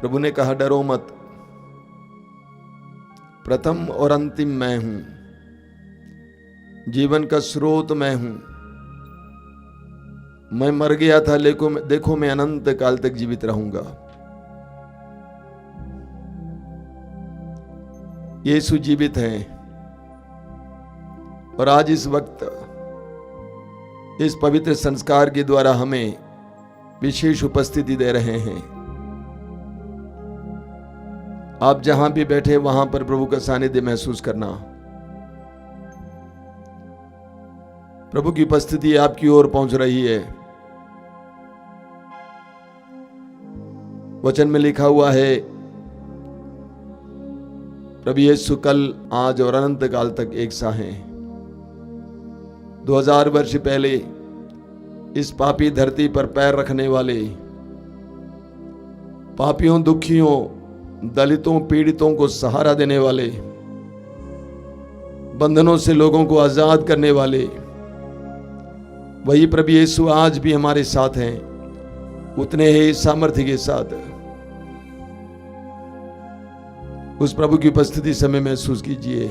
प्रभु ने कहा, डरो मत, प्रथम और अंतिम मैं हूं, जीवन का स्रोत मैं हूं। मैं मर गया था, लेकिन देखो मैं अनंत काल तक जीवित रहूंगा। यीशु जीवित हैं और आज इस वक्त इस पवित्र संस्कार के द्वारा हमें विशेष उपस्थिति दे रहे हैं। आप जहां भी बैठे वहां पर प्रभु का सानिध्य महसूस करना। प्रभु की उपस्थिति आपकी ओर पहुंच रही है। वचन में लिखा हुआ है, प्रभु यीशु कल, आज और अनंत काल तक एक सा हैं। 2000 वर्ष पहले इस पापी धरती पर पैर रखने वाले, पापियों, दुखियों, दलितों, पीड़ितों को सहारा देने वाले, बंधनों से लोगों को आजाद करने वाले वही प्रभु यीशु आज भी हमारे साथ हैं, उतने ही सामर्थ्य के साथ। उस प्रभु की उपस्थिति समय महसूस कीजिए।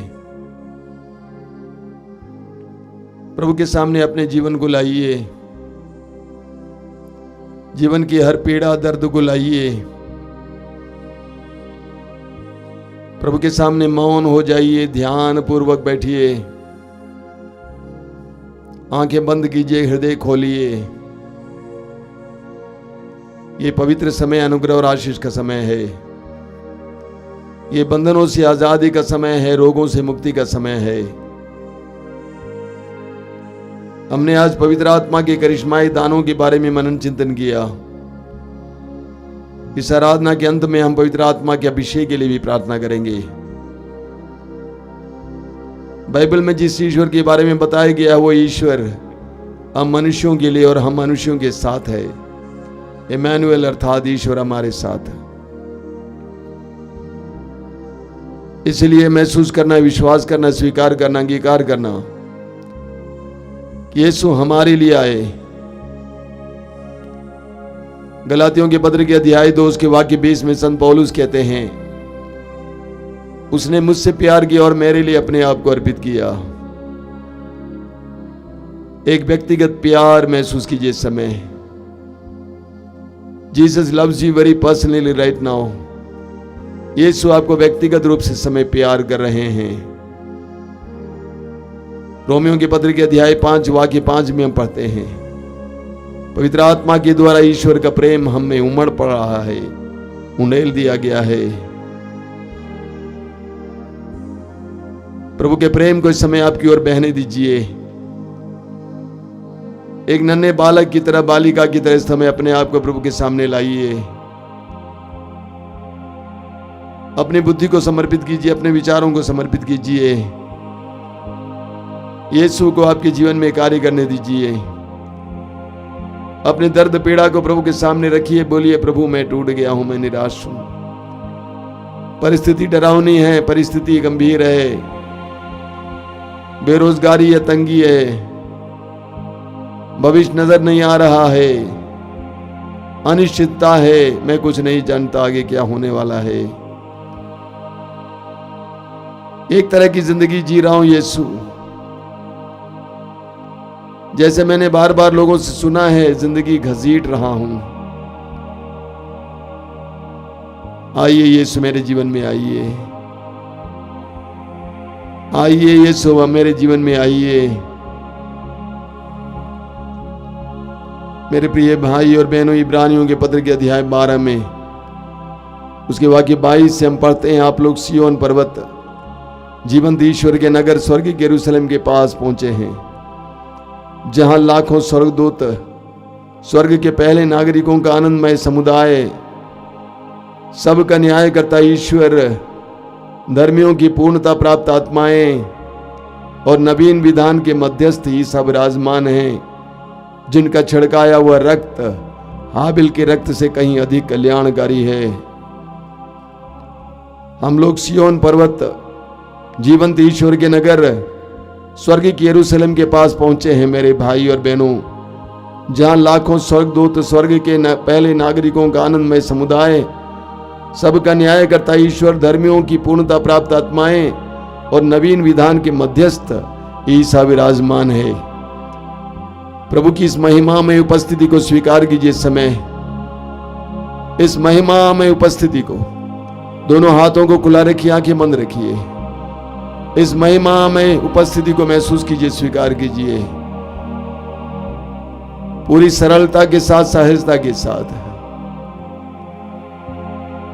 प्रभु के सामने अपने जीवन को लाइए, जीवन की हर पीड़ा दर्द को लाइए। प्रभु के सामने मौन हो जाइए, ध्यान पूर्वक बैठिए, आंखें बंद कीजिए, हृदय खोलिए। ये पवित्र समय अनुग्रह और आशीष का समय है। ये बंधनों से आजादी का समय है, रोगों से मुक्ति का समय है। हमने आज पवित्र आत्मा के करिश्माई दानों के बारे में मनन चिंतन किया। इस आराधना के अंत में हम पवित्र आत्मा के अभिषेक के लिए भी प्रार्थना करेंगे। बाइबल में जिस ईश्वर के बारे में बताया गया वो ईश्वर हम मनुष्यों के लिए और हम मनुष्यों के साथ है। इमैनुएल अर्थात ईश्वर हमारे साथ। इसलिए महसूस करना, विश्वास करना, स्वीकार करना, अंगीकार करना कि यीशु हमारे लिए आए। गलातियों के पत्र के अध्याय 2 के वाक्य 20 में संत पौलुस कहते हैं, उसने मुझसे प्यार किया और मेरे लिए अपने आप को अर्पित किया। एक व्यक्तिगत प्यार महसूस कीजिए इस समय। Jesus loves you very personally right now. Yeshu आपको व्यक्तिगत रूप से समय प्यार कर रहे हैं। रोमियों के पत्र के अध्याय 5 वाक्य 5 में हम पढ़ते हैं, पवित्र आत्मा के द्वारा ईश्वर का प्रेम हम में उमड़ पड़ रहा है, उंडेल दिया गया है। प्रभु के प्रेम को इस समय आपकी ओर बहने दीजिए। एक नन्हे बालक की तरह, बालिका की तरह इस समय अपने आप को प्रभु के सामने लाइए। अपनी बुद्धि को समर्पित कीजिए, अपने विचारों को समर्पित कीजिए। यीशु को आपके जीवन में कार्य करने दीजिए। अपने दर्द पीड़ा को प्रभु के सामने रखिए। बोलिए, प्रभु मैं टूट गया हूं, मैं निराश हूं। परिस्थिति डरावनी है, परिस्थिति गंभीर है, बेरोजगारी है, तंगी है, भविष्य नजर नहीं आ रहा है, अनिश्चितता है, मैं कुछ नहीं जानता आगे क्या होने वाला है। एक तरह की जिंदगी जी रहा हूं यीशु, जैसे मैंने बार बार लोगों से सुना है, जिंदगी घसीट रहा हूं। आइए यीशु मेरे जीवन में आइए, आइए यीशु मेरे जीवन में आइए। मेरे प्रिय भाई और बहनों, इब्रानियों के पत्र के अध्याय 12 में उसके वाक्य 22 से हम पढ़ते हैं, आप लोग सिय्योन पर्वत, जीवंत ईश्वर के नगर स्वर्ग के यरूशलेम के पास पहुंचे हैं, जहां लाखों स्वर्गदूत, स्वर्ग के पहले नागरिकों का आनंदमय समुदाय, सबका न्याय करता ईश्वर, धर्मियों की पूर्णता प्राप्त आत्माएं और नवीन विधान के मध्यस्थ ही सब विराजमान हैं, जिनका छिड़काया हुआ रक्त हाबिल के रक्त से कहीं अधिक कल्याणकारी है। हम लोग सिय्योन पर्वत, जीवंत ईश्वर के नगर स्वर्ग की यरूशलेम के पास पहुंचे हैं मेरे भाई और बहनों, जहां लाखों स्वर्गदूत, स्वर्ग के पहले नागरिकों का आनंदमय समुदाय सबका न्याय करता ईश्वर, धर्मियों की पूर्णता प्राप्त आत्माएं और नवीन विधान के मध्यस्थ ईसा विराजमान है। प्रभु की इस महिमा में उपस्थिति को स्वीकार कीजिए। समय इस महिमा में उपस्थिति को दोनों हाथों को खुला रखिए, आंखें बंद रखिए। इस महिमा में उपस्थिति को महसूस कीजिए, स्वीकार कीजिए पूरी सरलता के साथ, सहजता के साथ।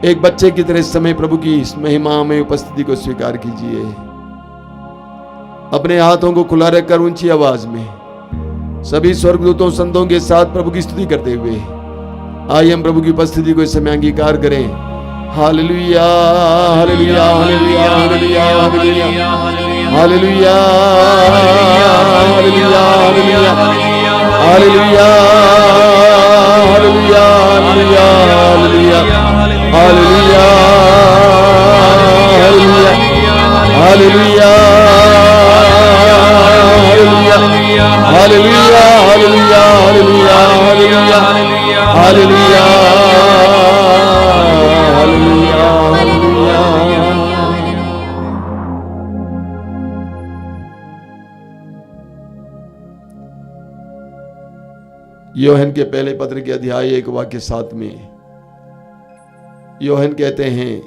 एक बच्चे की तरह इस समय प्रभु की इस महिमा में उपस्थिति को स्वीकार कीजिए। अपने हाथों को खुला रखकर ऊंची आवाज में सभी स्वर्गदूतों संतों के साथ प्रभु की स्तुति करते हुए आइए हम प्रभु की उपस्थिति को इस समय अंगीकार करें। Hallelujah hallelujah hallelujah hallelujah hallelujah hallelujah hallelujah hallelujah hallelujah hallelujah hallelujah hallelujah hallelujah hallelujah hallelujah hallelujah hallelujah hallelujah hallelujah. यूहन्ना के पहले पत्र के अध्याय 1 वाक्य 7 में यूहन्ना कहते हैं,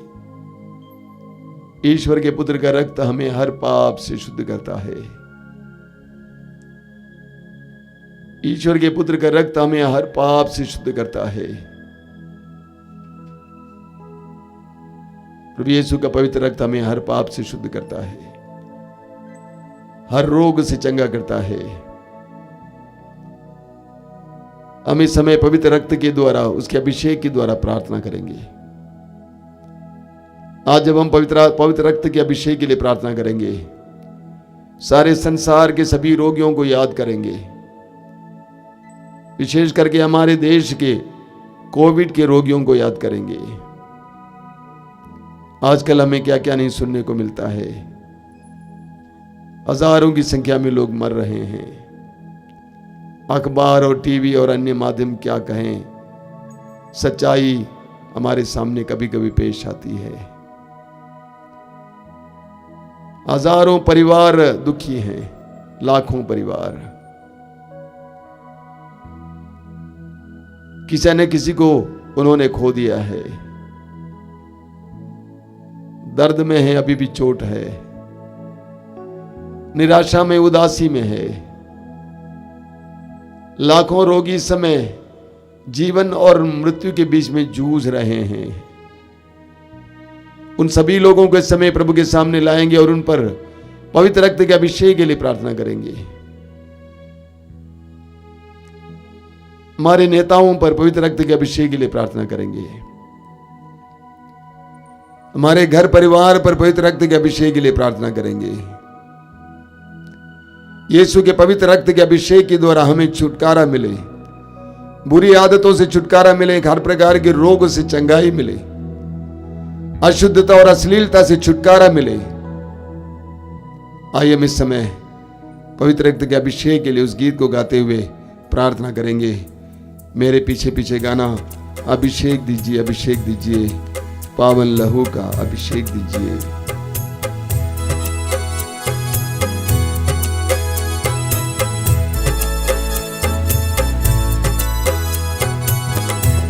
ईश्वर के पुत्र का रक्त हमें हर पाप से शुद्ध करता है। ईश्वर के पुत्र का रक्त हमें हर पाप से शुद्ध करता है। प्रभु यीशु का पवित्र रक्त हमें हर पाप से शुद्ध करता है, हर रोग से चंगा करता है। हम इस समय पवित्र रक्त के द्वारा, उसके अभिषेक के द्वारा प्रार्थना करेंगे। आज जब हम पवित्र रक्त के अभिषेक के लिए प्रार्थना करेंगे, सारे संसार के सभी रोगियों को याद करेंगे, विशेष करके हमारे देश के कोविड के रोगियों को याद करेंगे। आजकल हमें क्या क्या नहीं सुनने को मिलता है। हजारों की संख्या में लोग मर रहे हैं। अखबार और टीवी और अन्य माध्यम क्या कहें, सच्चाई हमारे सामने कभी कभी पेश आती है। हजारों परिवार दुखी हैं, लाखों परिवार। किसी न किसी को उन्होंने खो दिया है, दर्द में है, अभी भी चोट है, निराशा में, उदासी में है। लाखों रोगी इस समय जीवन और मृत्यु के बीच में जूझ रहे हैं। उन सभी लोगों को इस समय प्रभु के सामने लाएंगे और उन पर पवित्र रक्त के अभिषेक के लिए प्रार्थना करेंगे। हमारे नेताओं पर पवित्र रक्त के अभिषेक के लिए प्रार्थना करेंगे। हमारे घर परिवार पर पवित्र रक्त के अभिषेक के लिए प्रार्थना करेंगे। यीशु के पवित्र रक्त के अभिषेक के द्वारा हमें छुटकारा मिले, बुरी आदतों से छुटकारा मिले, हर प्रकार के रोग से चंगाई मिले, अशुद्धता और अश्लीलता से छुटकारा मिले। आइए हम इस समय पवित्र रक्त के अभिषेक के लिए उस गीत को गाते हुए प्रार्थना करेंगे। मेरे पीछे पीछे गाना, अभिषेक दीजिए, अभिषेक दीजिए, पावन लहू का अभिषेक दीजिए।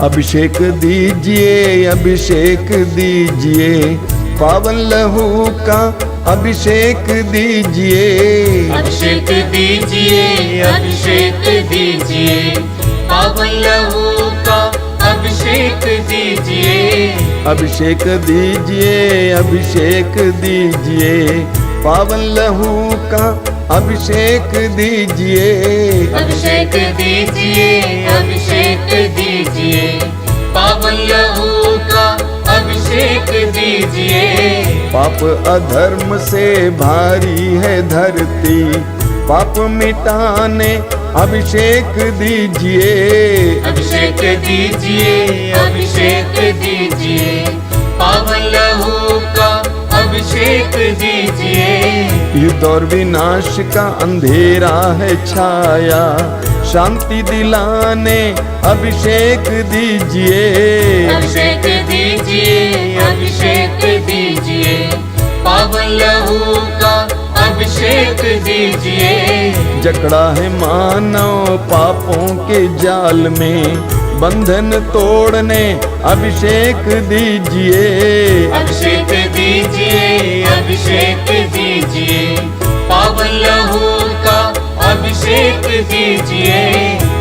अभिषेक दीजिए, अभिषेक दीजिए, पावन लहू का अभिषेक दीजिए। अभिषेक दीजिए, अभिषेक दीजिए, पावन लहू का अभिषेक दीजिए। अभिषेक दीजिए, अभिषेक दीजिए, पावन लहू का अभिषेक दीजिए। अभिषेक दीजिए, अभिषेक दीजिए, पावन लहू का अभिषेक दीजिए। पाप अधर्म से भारी है धरती, पाप मिटाने अभिषेक दीजिए। अभिषेक दीजिए, अभिषेक दीजिए, पावन लहू का अभिषेक दीजिए। युद्ध और विनाश का अंधेरा है छाया, शांति दिलाने अभिषेक दीजिए। अभिषेक दीजिए, दीजिए, अभिषेक दीजिए, पावन लहू का अभिषेक दीजिए। जकड़ा है मानव पापों के जाल में, बंधन तोड़ने अभिषेक दीजिए। अभिषेक दीजिए, अभिषेक दीजिए, पावन लहू का अभिषेक दीजिए।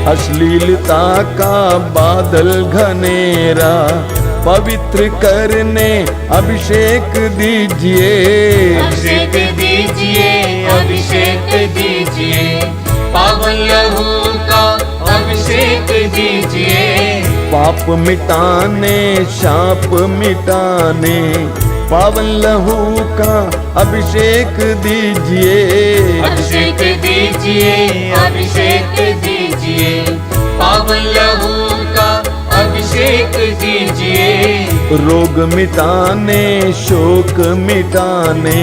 अश्लीलता का बादल घनेरा पवित्र करने अभिषेक दीजिए। अभिषेक दीजिए, अभिषेक दीजिए, पावन लहू का अभिषेक दीजिए। पाप मिटाने शाप मिटाने पावन लहू का अभिषेक दीजिए। अभिषेक दीजिए, अभिषेक दीजिए, पावन लहू का अभिषेक दीजिए। रोग मिटाने शोक मिटाने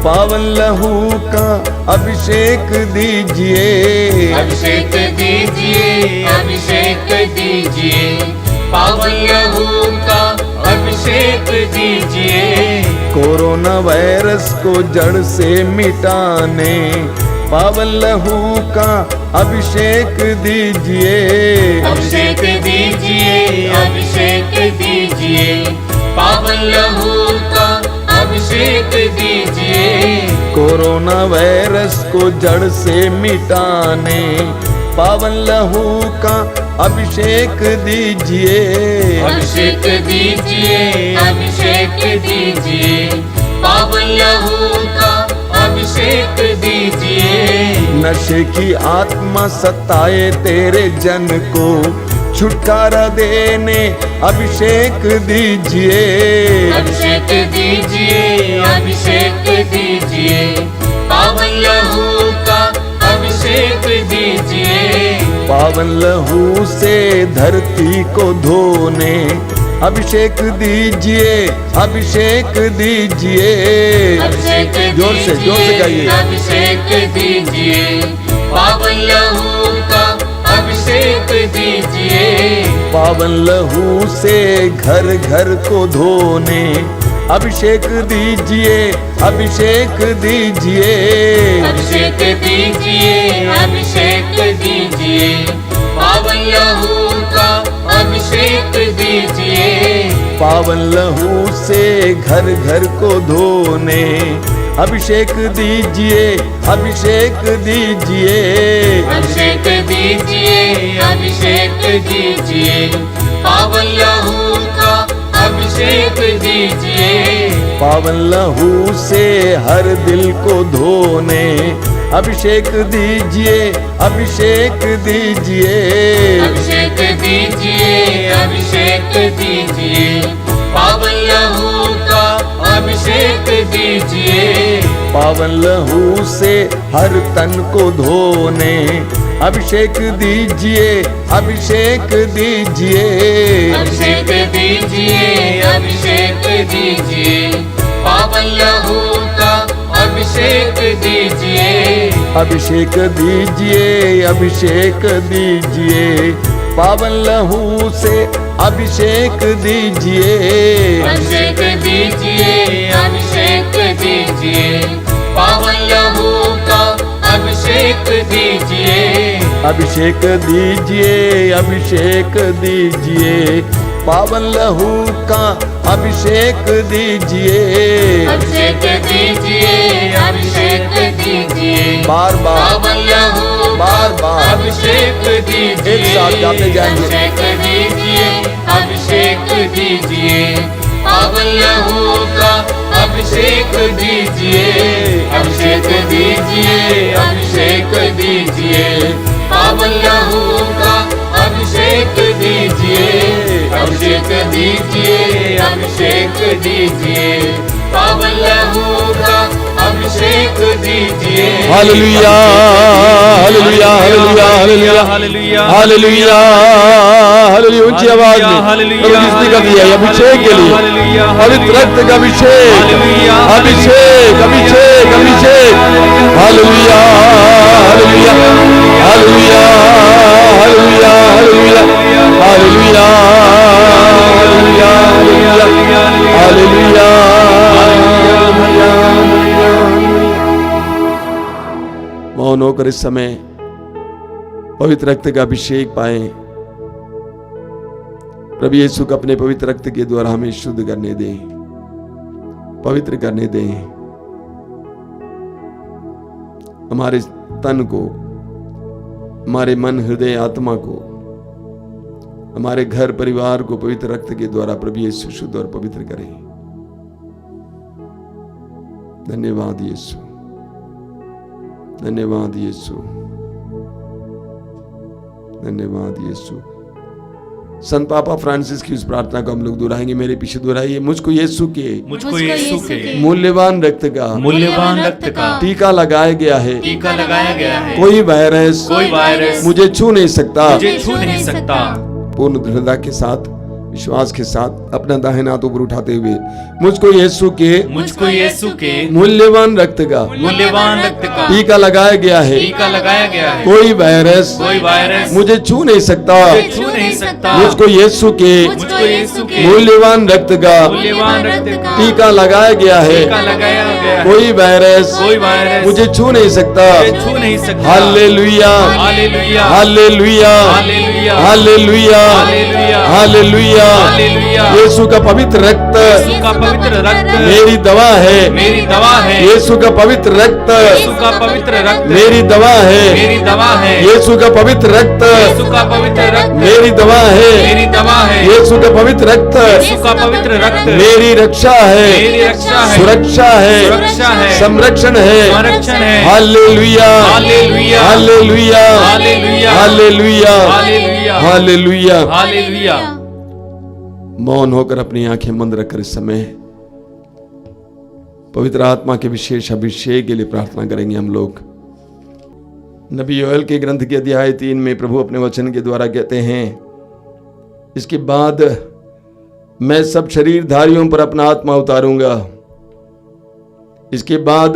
पावन लहू का अभिषेक दीजिए। अभिषेक दीजिए, अभिषेक दीजिए, पावन लहू का अभिषेक दीजिए। कोरोना वायरस को जड़ से मिटाने पावन लहू का अभिषेक दीजिए। अभिषेक दीजिए, अभिषेक दीजिए, पावन लहू का अभिषेक दीजिए। कोरोना वायरस को जड़ से मिटाने पावन लहू का अभिषेक दीजिए। अभिषेक दीजिए, अभिषेक दीजिए, पावन लहू का अभिषेक दीजिए। नशे की आत्मा सताए तेरे जन को छुटकारा देने अभिषेक दीजिए। अभिषेक दीजिए, अभिषेक दीजिए, पावन लहू का अभिषेक दीजिए। पावन लहू से धरती को धोने अभिषेक दीजिए, अभिषेक दीजिए। अभिषेक जोर से गाइए। अभिषेक दीजिए, पावन लहू का अभिषेक दीजिए। पावन लहू से घर घर को धोने अभिषेक दीजिए, अभिषेक दीजिए। अभिषेक दीजिए, अभिषेक दीजिए, पावन लहू का अभिषेक दीजिए। पावन लहू से घर घर को धोने अभिषेक दीजिए, अभिषेक दीजिए। अभिषेक दीजिए, अभिषेक दीजिए, पावन लहू का अभिषेक दीजिए। पावन लहू से हर दिल को धोने अभिषेक दीजिए, अभिषेक दीजिए। अभिषेक दीजिए, अभिषेक दीजिए, पावन लहू का अभिषेक दीजिए। पावन लहू से हर तन को धोने अभिषेक दीजिए, अभिषेक दीजिए। अभिषेक दीजिए, अभिषेक दीजिए, पावन लहू का अभिषेक दीजिए। अभिषेक दीजिए, अभिषेक दीजिए, पावन लहू से अभिषेक दीजिए। अभिषेक दीजिए, अभिषेक दीजिए, पावन लहू का अभिषेक दीजिए। अभिषेक दीजिए, अभिषेक दीजिए, पावन लहू का अभिषेक दीजिए। अभिषेक दीजिए, अभिषेक दीजिए, बार बार पावन लहू बार बार अभिषेक दीजिए। एक साथ गाते जाएंगे। अभिषेक दीजिए, अभिषेक दीजिए, पावन लहू का अभिषेक दीजिए। अभिषेक दीजिए, अभिषेक दीजिए, पावन लहू का अभिषेक दीजिए। अभिषेक दीजिए, अभिषेक दीजिए, पावन लहू का अभिषेक दीजिए। Hallelujah hallelujah hallelujah hallelujah hallelujah hallelujah hallelujah. ऊंची आवाज में प्रभु जिसने का दिया है अभिषेक के लिए, पवित्र रक्त का अभिषेक, अभिषेक अभिषेक अभिषेक। Hallelujah hallelujah hallelujah hallelujah hallelujah hallelujah hallelujah मौन होकर इस समय पवित्र रक्त का अभिषेक पाए। प्रभु यीशु को अपने पवित्र रक्त के द्वारा हमें शुद्ध करने दें, पवित्र करने दें। हमारे तन को, हमारे मन, हृदय, आत्मा को, हमारे घर परिवार को पवित्र रक्त के द्वारा प्रभु यीशु शुद्ध और पवित्र करें। धन्यवाद यीशु, धन्यवाद यीशु, धन्यवाद यीशु। संत पापा फ्रांसिस की उस प्रार्थना को हम लोग दोहराएंगे। मेरे पीछे दोहराइए। मुझको यीशु के मूल्यवान रक्त का टीका लगाया गया है, कोई वायरस मुझे छू नहीं सकता। पूर्ण दृढ़ता के साथ, विश्वास के साथ अपना दाहिना हाथ ऊपर उठाते हुए, मुझको यीशु के मूल्यवान रक्त का टीका लगाया गया है, कोई वायरस मुझे छू नहीं सकता। मुझको यीशु के मूल्यवान रक्त का टीका लगाया गया है, कोई वायरस मुझे छू नहीं सकता। Hallelujah, hallelujah, hallelujah, hallelujah. Yeshu का पवित्र रक्त मेरी दवा है, यीशु का पवित्र रक्त मेरी दवा है, यीशु का पवित्र रक्त मेरी दवा है, यीशु का पवित्र रक्त मेरी रक्षा है, सुरक्षा है, संरक्षण है। Hallelujah, hallelujah, hallelujah, hallelujah. मौन होकर अपनी आंखें बंद रखकर इस समय पवित्र आत्मा के विशेष अभिषेक के लिए प्रार्थना करेंगे हम लोग। नबी योएल के ग्रंथ के अध्याय 3 में प्रभु अपने वचन के द्वारा कहते हैं, इसके बाद मैं सब शरीरधारियों पर अपना आत्मा उतारूंगा। इसके बाद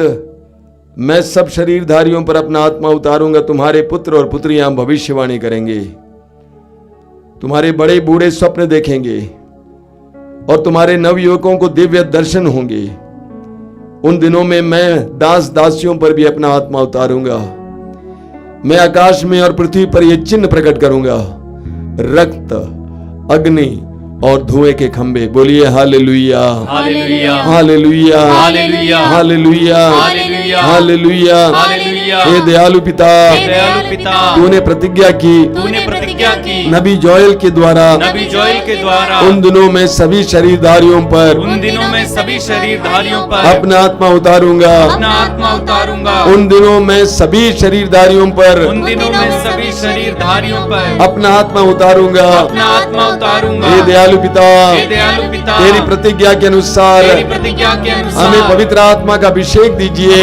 मैं सब शरीरधारियों पर अपना आत्मा उतारूंगा। तुम्हारे पुत्र और पुत्रियां भविष्यवाणी करेंगे, तुम्हारे बड़े बूढ़े स्वप्न देखेंगे और तुम्हारे नवयुवकों को दिव्य दर्शन होंगे। उन दिनों में मैं दास दासियों पर भी अपना आत्मा उतारूंगा। मैं आकाश में और पृथ्वी पर यह चिन्ह प्रकट करूंगा, रक्त, अग्नि और धुएं के खंभे। बोलिए hallelujah, hallelujah, hallelujah, hallelujah, hallelujah. हे दयालु पिता, तूने प्रतिज्ञा की नबी जोएल के द्वारा उन दिनों में सभी शरीरधारियों पर अपना आत्मा उतारूंगा। उन दिनों में सभी शरीरधारियों पर अपना आत्मा उतारूंगा। हे दयालु पिता, तेरी प्रतिज्ञा के अनुसार हमें पवित्र आत्मा का अभिषेक दीजिए,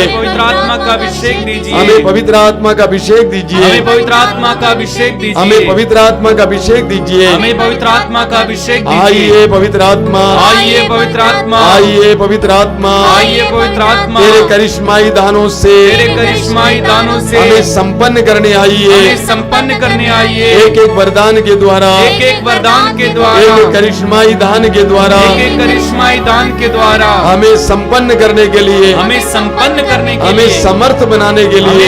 हमें पवित्र आत्मा का अभिषेक दीजिए, हमें पवित्र आत्मा का अभिषेक दीजिए, हमें पवित्र आत्मा का अभिषेक दीजिए, हमें पवित्र आत्मा का अभिषेक दीजिए। आइए पवित्र आत्मा, आइए पवित्र आत्मा, आइए पवित्र आत्मा, आइए पवित्र आत्मा। तेरे करिश्माई दानों से हमें संपन्न करने आइए, एक एक वरदान के द्वारा, एक करिश्माई दान के द्वारा, हमें संपन्न करने के लिए, हमें समर्थ बनाने के लिए,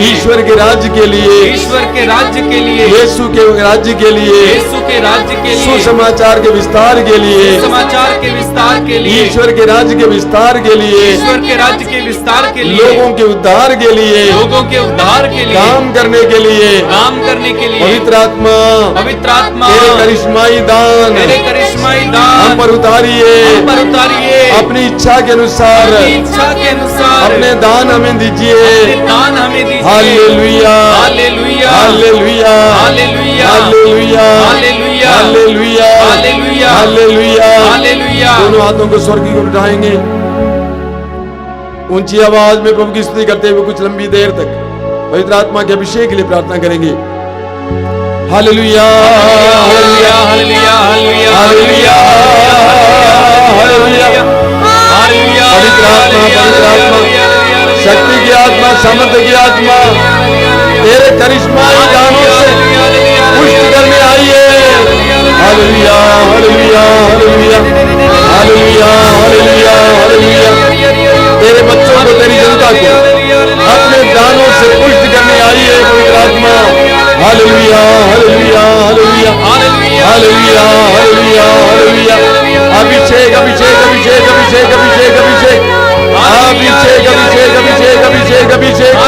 ईश्वर के राज्य के लिए, यीशु के राज्य के लिए, सुसमाचार के विस्तार के लिए, ईश्वर के राज्य के विस्तार के लिए, लोगों के उद्धार के लिए, काम करने के लिए, पवित्र आत्मा, तेरे करिश्माई दान हम पर उतारिए, अपनी इच्छा के अनुसार अपने दान हमें दीजिए। Hallelujah, hallelujah, hallelujah, hallelujah, hallelujah, hallelujah. दोनों हाथों को स्वर्ग की ओर उठाएंगे, ऊंची आवाज में प्रभु की स्तुति करते हुए कुछ लंबी देर तक पवित्र आत्मा के अभिषेक के लिए प्रार्थना करेंगे। Hallelujah, hallelujah, hallelujah, hallelujah, hallelujah. पवित्र आत्मा, पवित्र आत्मा, शक्ति की आत्मा, सामर्थ्य की आत्मा, तेरे करिश्माई दानों से पुष्ट करने आइए। Hallelujah, hallelujah, hallelujah, hallelujah, hallelujah, hallelujah. तेरे बच्चों को, तेरी जनता को अपने दानों hallelujah hallelujah hallelujah hallelujah hallelujah hallelujah. अभिषेक अभिषेक अभिषेक अभिषेक अभिषेक अभिषेक अभिषेक अभिषेक अभिषेक अभिषेक अभिषेक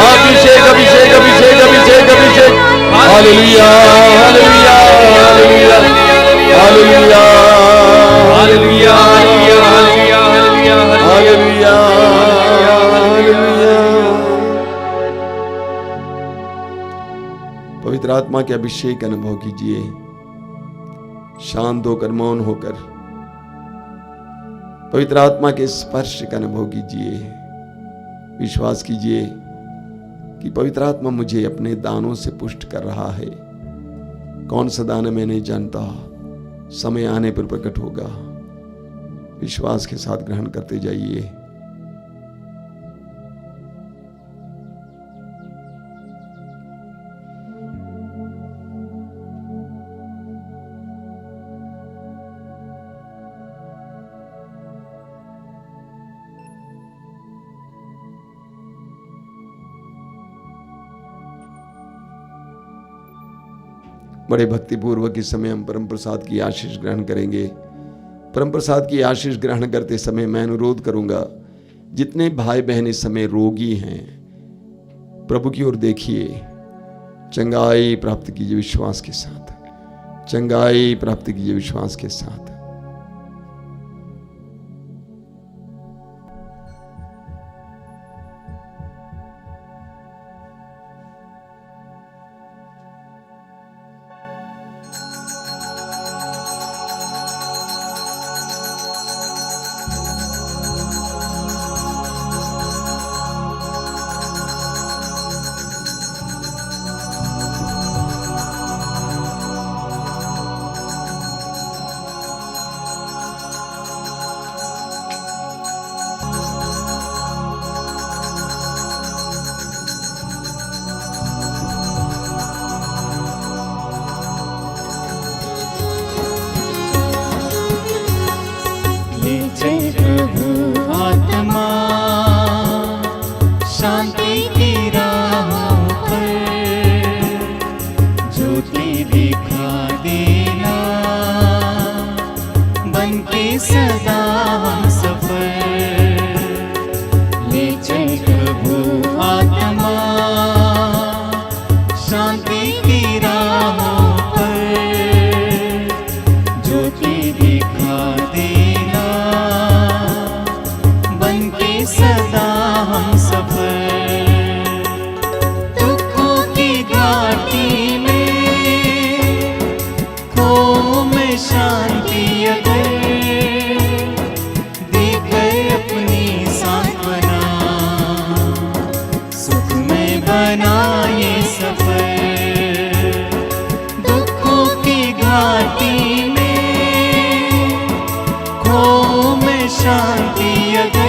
अभिषेक अभिषेक अभिषेक अभिषेक अभिषेक। Hallelujah hallelujah hallelujah hallelujah hallelujah hallelujah hallelujah hallelujah. पवित्र आत्मा के अभिषेक अनुभव कीजिए, शांत होकर मौन होकर पवित्र आत्मा के स्पर्श का अनुभव कीजिए। विश्वास कीजिए कि पवित्र आत्मा मुझे अपने दानों से पुष्ट कर रहा है। कौन सा दान मैं नहीं जानता, समय आने पर प्रकट होगा। विश्वास के साथ ग्रहण करते जाइए। बड़े भक्तिपूर्वक इस समय हम परम प्रसाद की आशीष ग्रहण करेंगे। परम प्रसाद की आशीष ग्रहण करते समय मैं अनुरोध करूंगा, जितने भाई बहन इस समय रोगी हैं, प्रभु की ओर देखिए। चंगाई प्राप्त कीजिए विश्वास के साथ, चंगाई प्राप्त कीजिए विश्वास के साथ। शांति अगर